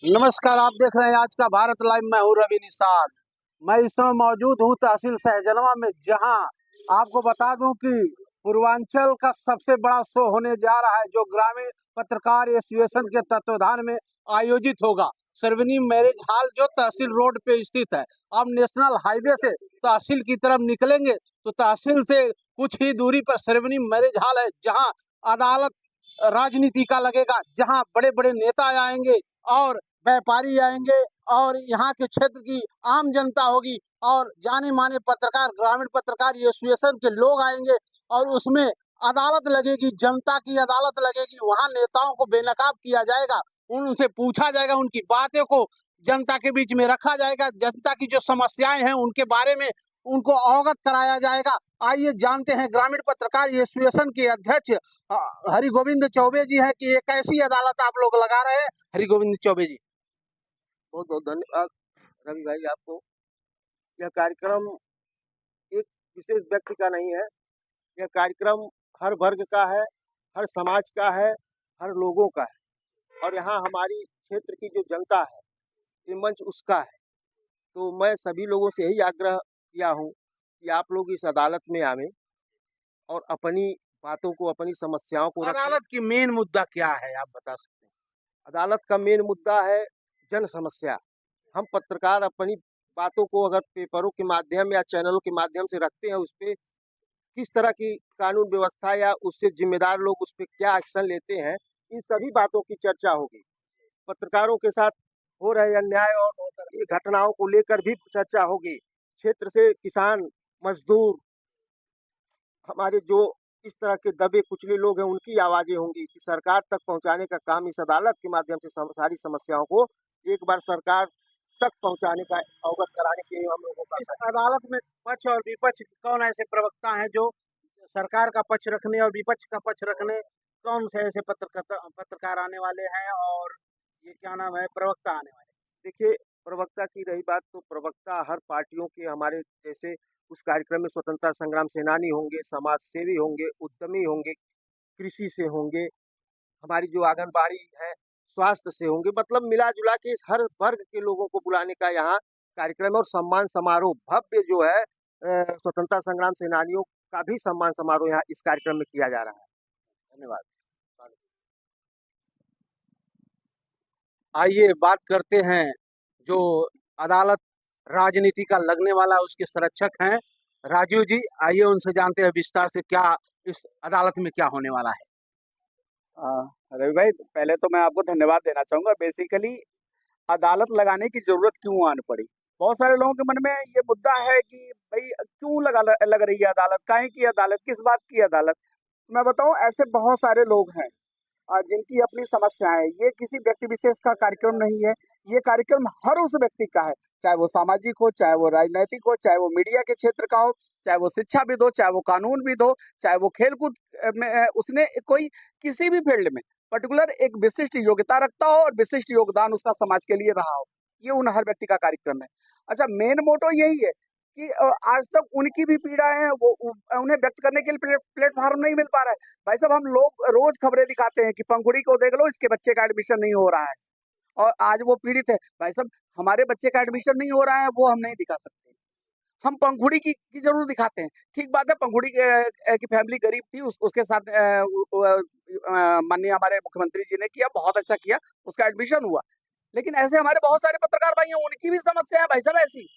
नमस्कार, आप देख रहे हैं आज का भारत लाइव। मैं हूं रवि निषाद। मैं इस समय मौजूद हूं तहसील सहजनवा में, जहां आपको बता दूं कि पूर्वांचल का सबसे बड़ा शो होने जा रहा है, जो ग्रामीण पत्रकार एसोसिएशन के तत्वाधान में आयोजित होगा। सर्वनी मैरिज हॉल जो तहसील रोड पे स्थित है। आप नेशनल हाईवे से तहसील की तरफ निकलेंगे तो तहसील से कुछ ही दूरी पर सर्वनी मैरिज हॉल है, जहाँ अदालत राजनीति का लगेगा, जहाँ बड़े बड़े नेता आएंगे और व्यापारी आएंगे और यहाँ के क्षेत्र की आम जनता होगी और जाने माने पत्रकार, ग्रामीण पत्रकार एसोसिएशन के लोग आएंगे और उसमें अदालत लगेगी, जनता की अदालत लगेगी। वहाँ नेताओं को बेनकाब किया जाएगा, उनसे पूछा जाएगा, उनकी बातें को जनता के बीच में रखा जाएगा, जनता की जो समस्याएं हैं उनके बारे में उनको अवगत कराया जाएगा। आइए जानते हैं ग्रामीण पत्रकार एसोसिएशन के अध्यक्ष हरि गोविंद चौबे जी हैं कि एक ऐसी अदालत आप लोग लगा रहे हैं। हरि गोविंद चौबे जी, बहुत बहुत धन्यवाद रवि भाई आपको। यह कार्यक्रम एक विशेष व्यक्ति का नहीं है, यह कार्यक्रम हर वर्ग का है, हर समाज का है, हर लोगों का है। और यहाँ हमारी क्षेत्र की जो जनता है, ये मंच उसका है। तो मैं सभी लोगों से यही आग्रह किया हूँ कि आप लोग इस अदालत में आवें और अपनी बातों को, अपनी समस्याओं को रखें। अदालत की मेन मुद्दा क्या है, आप बता सकते हैं? अदालत का मेन मुद्दा है जन समस्या। हम पत्रकार अपनी बातों को अगर पेपरों के माध्यम या चैनलों के माध्यम से रखते हैं, उस पे किस तरह की कानून व्यवस्था या उससे जिम्मेदार लोग उस पे क्या एक्शन लेते हैं, इन सभी बातों की चर्चा होगी। पत्रकारों के साथ हो रहे अन्याय और ये घटनाओं को लेकर भी चर्चा होगी। क्षेत्र से किसान, मजदूर, हमारे जो इस तरह के दबे कुचले लोग हैं, उनकी आवाजें होंगी कि सरकार तक पहुंचाने का काम इस अदालत के माध्यम से सारी समस्याओं को एक बार सरकार तक पहुंचाने का, अवगत कराने के लिए हम लोगों का। इस अदालत में पक्ष और विपक्ष कौन ऐसे प्रवक्ता हैं जो सरकार का पक्ष रखने और विपक्ष का पक्ष रखने, कौन से ऐसे पत्रकार आने वाले हैं और ये क्या नाम है, प्रवक्ता आने वाले? देखिए, प्रवक्ता की रही बात, तो प्रवक्ता हर पार्टियों के हमारे जैसे उस कार्यक्रम में स्वतंत्रता संग्राम सेनानी होंगे, समाज सेवी होंगे, उद्यमी होंगे, कृषि से होंगे, हमारी जो आंगनबाड़ी है, स्वास्थ्य से होंगे। मतलब मिला-जुला के इस हर वर्ग के लोगों को बुलाने का यहाँ कार्यक्रम है। और सम्मान समारोह भव्य जो है, स्वतंत्रता संग्राम सेनानियों का भी सम्मान समारोह यहाँ इस कार्यक्रम में किया जा रहा है। धन्यवाद। आइए बात करते हैं जो अदालत राजनीति का लगने वाला उसके संरक्षक हैं राजीव जी। आइए उनसे जानते हैं विस्तार से क्या इस अदालत में क्या होने वाला है। रवि भाई, पहले तो मैं आपको धन्यवाद देना चाहूँगा। बेसिकली अदालत लगाने की ज़रूरत क्यों आन पड़ी? बहुत सारे लोगों के मन में ये मुद्दा है कि भई क्यों लग रही है अदालत? काहे की अदालत? किस बात की अदालत? मैं बताऊँ, ऐसे बहुत सारे लोग हैं जिनकी अपनी समस्याएँ हैं। ये किसी व्यक्ति विशेष का कार्यक्रम नहीं है, ये कार्यक्रम हर उस व्यक्ति का है, चाहे वो सामाजिक हो, चाहे वो राजनैतिक हो, चाहे वो मीडिया के क्षेत्र का हो, चाहे वो शिक्षाविद हो, चाहे वो कानूनविद हो, चाहे वो खेलकूद में उसने कोई किसी भी फील्ड में पर्टिकुलर एक विशिष्ट योग्यता रखता हो और विशिष्ट योगदान उसका समाज के लिए रहा हो। ये उन हर व्यक्ति का कार्यक्रम है। अच्छा, मेन मोटो यही है कि आज तक उनकी भी पीड़ाएँ हैं, वो उन्हें व्यक्त करने के लिए प्लेटफ़ॉर्म नहीं मिल पा रहा है। भाई साहब, हम लोग रोज़ खबरें दिखाते हैं कि पंखुड़ी को देख लो, इसके बच्चे का एडमिशन नहीं हो रहा है और आज वो पीड़ित है। भाई साहब, हमारे बच्चे का एडमिशन नहीं हो रहा है, वो हम नहीं दिखा सकते। हम पंखुड़ी की ज़रूर दिखाते हैं। ठीक बात है, पंखुड़ी की फैमिली गरीब थी, उसके साथ माननीय हमारे मुख्यमंत्री जी ने किया, बहुत अच्छा किया, उसका एडमिशन हुआ। लेकिन ऐसे हमारे बहुत सारे पत्रकार भाई हैं, उनकी भी समस्या है भाई साहब ऐसी,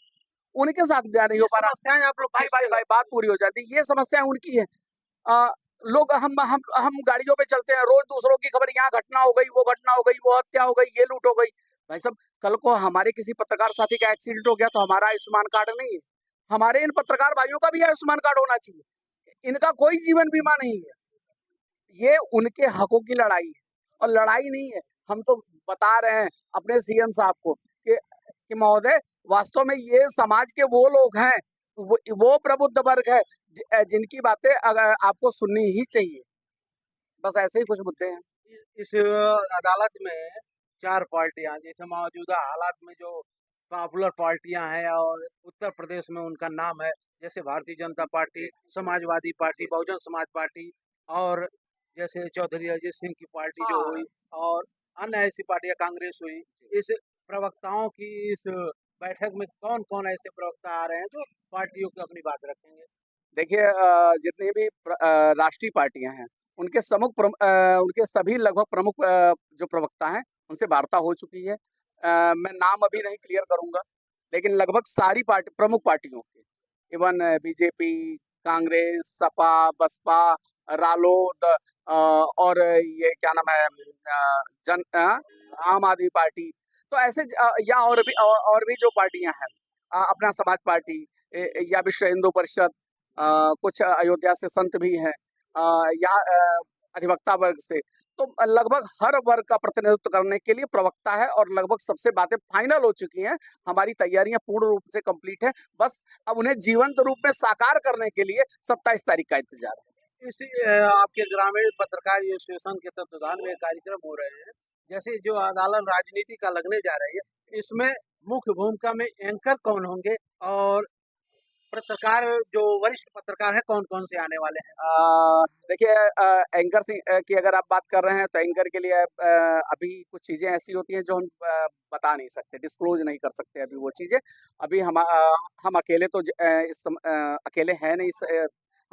उनके साथ न्याय नहीं हो पा रहा। समस्याएं आप लोग भाई बात पूरी हो जाती है। ये समस्याएं उनकी है। लोग हम गाड़ियों पे चलते हैं, रोज दूसरों की खबर, यहाँ घटना हो गई, वो घटना हो गई, वो हत्या हो गई, ये लूट हो गई। भाई साहब, कल को हमारे किसी पत्रकार साथी का एक्सीडेंट हो गया तो हमारा आयुष्मान कार्ड नहीं है। हमारे इन पत्रकार भाइयों का भी आयुष्मान कार्ड होना चाहिए। इनका कोई जीवन बीमा नहीं है। ये उनके हकों की लड़ाई है और लड़ाई नहीं है। हम तो बता रहे हैं अपने सीएम साहब को कि महोदय, वास्तव में ये समाज के वो लोग हैं, वो प्रबुद्ध वर्ग है जिनकी बातें अगर आपको सुननी ही चाहिए। बस ऐसे ही कुछ मुद्दे हैं। इस अदालत में चार पार्टियां, जैसे मौजूदा हालात में जो पॉपुलर पार्टियां हैं और उत्तर प्रदेश में उनका नाम है, जैसे Bharatiya Janata party, Samajwadi party, Bahujan Samaj party और जैसे चौधरी अजित सिंह की पार्टी जो हुई और अन्य ऐसी पार्टियां, कांग्रेस हुई, इस प्रवक्ताओं की इस बैठक में कौन कौन ऐसे प्रवक्ता आ रहे हैं जो पार्टियों की अपनी बात रखेंगे? देखिए जितनी भी राष्ट्रीय पार्टियां हैं उनके उनके सभी लगभग प्रमुख जो प्रवक्ता हैं उनसे वार्ता हो चुकी है। मैं नाम अभी नहीं क्लियर करूंगा, लेकिन लगभग सारी प्रमुख पार्टियों के, इवन बीजेपी, कांग्रेस, सपा, बसपा, रालोद, और ये क्या नाम है, आम आदमी पार्टी, तो ऐसे या और भी जो पार्टियां हैं, अपना समाज पार्टी, या विश्व हिंदू परिषद, कुछ अयोध्या से संत भी हैं, यहाँ अधिवक्ता वर्ग से, तो लगभग हर वर्ग का प्रतिनिधित्व करने के लिए प्रवक्ता है और लगभग सबसे बातें फाइनल हो चुकी हैं। हमारी तैयारियां पूर्ण रूप से कंप्लीट है, बस अब उन्हें जीवंत रूप में साकार करने के लिए 27 तारीख का इंतजार है। इसी आपके ग्रामीण पत्रकार एसोसिएशन के तत्वाधान में कार्यक्रम हो रहे हैं, जैसे जो अदालत राजनीति का लगने जा रही है, इसमें मुख्य भूमिका में एंकर कौन होंगे और पत्रकार जो वरिष्ठ पत्रकार हैं कौन कौन से आने वाले हैं? देखिए एंकर की अगर आप बात कर रहे हैं तो एंकर के लिए अभी कुछ चीज़ें ऐसी होती हैं जो हम बता नहीं सकते, डिस्क्लोज नहीं कर सकते अभी वो चीज़ें। अभी हम अकेले तो अकेले हैं नहीं,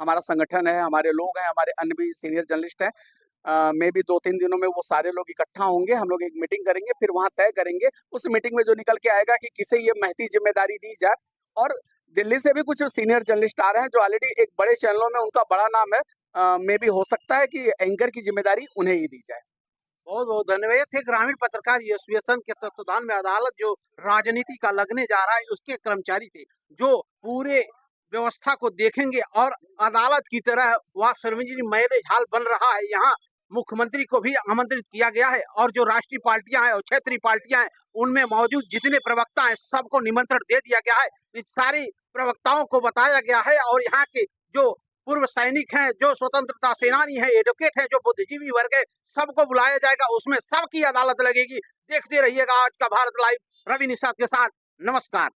हमारा संगठन है, हमारे लोग हैं, हमारे अन्य भी सीनियर जर्नलिस्ट हैं। मे बी 2-3 दिनों में वो सारे लोग इकट्ठा होंगे, हम लोग एक मीटिंग करेंगे, फिर वहाँ तय करेंगे। उस मीटिंग में जो निकल के आएगा कि किसे ये महती जिम्मेदारी दी जाए, और दिल्ली से भी कुछ सीनियर जर्नलिस्ट आ रहे हैं जो ऑलरेडी एक बड़े चैनलों में उनका बड़ा नाम है, मे बी हो सकता है कि एंकर की जिम्मेदारी उन्हें ही दी जाए। बहुत बहुत धन्यवाद। ये थे ग्रामीण पत्रकार एसोसिएशन के तत्वाधान में अदालत जो राजनीति का लगने जा रहा है उसके कर्मचारी थे, जो पूरे व्यवस्था को देखेंगे और अदालत की तरह वह सर्वजनिक हाल बन रहा है। यहाँ मुख्यमंत्री को भी आमंत्रित किया गया है और जो राष्ट्रीय पार्टियां हैं और क्षेत्रीय पार्टियां हैं उनमें मौजूद जितने प्रवक्ता हैं सबको निमंत्रण दे दिया गया है। इस सारी प्रवक्ताओं को बताया गया है और यहाँ के जो पूर्व सैनिक हैं, जो स्वतंत्रता सेनानी हैं, एडवोकेट हैं, जो बुद्धिजीवी वर्ग है, सबको बुलाया जाएगा, उसमें सबकी अदालत लगेगी। देखते रहिएगा आज का भारत लाइव, रवि निषाद के साथ। नमस्कार।